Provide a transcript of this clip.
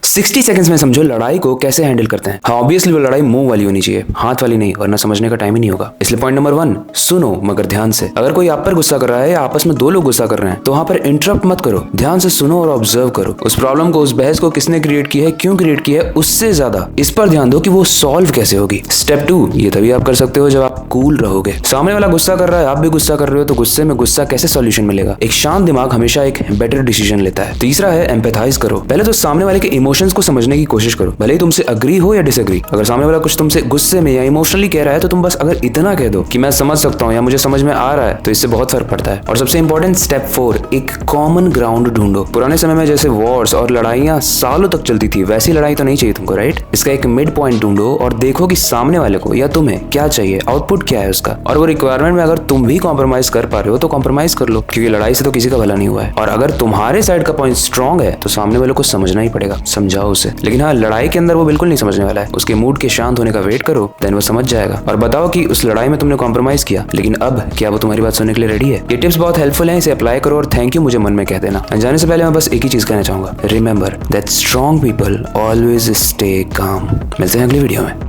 60 seconds में समझो लड़ाई को कैसे हैंडल करते हैं। हाँ ऑब्वियसली वो लड़ाई मुंह वाली होनी चाहिए, हाथ वाली नहीं, वरना समझने का टाइम ही नहीं होगा। इसलिए पॉइंट नंबर 1, सुनो मगर ध्यान से। अगर कोई आप पर गुस्सा कर रहा है या आपस में दो लोग गुस्सा कर रहे हैं तो वहाँ पर इंटरप्ट मत करो, ध्यान से सुनो और ऑब्जर्व करो। उस प्रॉब्लम को, उस बहस को किसने क्रिएट की है, क्यों क्रिएट की है, उससे ज्यादा इस पर ध्यान दो कि वो सॉल्व कैसे होगी। स्टेप 2, ये तभी आप कर सकते हो जब आप कूल रहोगे। सामने वाला गुस्सा कर रहा है, आप भी गुस्सा कर रहे हो, तो गुस्से में गुस्सा कैसे सॉल्यूशन मिलेगा। एक शांत दिमाग हमेशा एक बेटर डिसीजन लेता है। तीसरा है एम्पैथाइज करो। पहले तो सामने वाले के इमोशंस को समझने की कोशिश करो, भले ही तुमसे अग्री हो या डिसएग्री। अगर सामने वाला कुछ तुमसे गुस्से में या इमोशनली कह रहा है तो तुम बस अगर इतना कह दो कि मैं समझ सकता हूँ या मुझे समझ में आ रहा है, तो इससे बहुत फर्क पड़ता है। और सबसे इंपॉर्टेंट स्टेप 4, एक कॉमन ग्राउंड ढूंढो। पुराने समय में जैसे वॉर्स और लड़ाइयां सालों तक चलती थी, वैसी लड़ाई तो नहीं चाहिए तुमको, राइट। इसका एक मिड पॉइंट ढूंढो और देखो कि सामने वाले को या तुम्हें क्या चाहिए, आउटपुट क्या है उसका। और वो रिक्वायरमेंट में अगर तुम भी कॉम्प्रोमाइज कर पा रहे हो तो कॉम्प्रोमाइज कर लो, क्योंकि लड़ाई से तो किसी का भला नहीं हुआ है। और अगर तुम्हारे साइड का पॉइंट स्ट्रांग है तो सामने वाले को समझना ही पड़ेगा, समझाओ उसे। लेकिन हाँ, लड़ाई के अंदर वो बिल्कुल नहीं समझने वाला है, उसके मूड के शांत होने का वेट करो, देन वो समझ जाएगा। और बताओ कि उस लड़ाई में तुमने कॉम्प्रोमाइज किया, लेकिन अब क्या वो तुम्हारी बात सुनने के लिए रेडी है। ये टिप्स बहुत हेल्पफुल हैं, इसे अप्लाई करो और थैंक यू मुझे मन में कह देना। जाने से पहले मैं बस एक ही चीज कहना चाहूंगा, remember that strong people always stay calm. मिलते हैं अगली वीडियो में।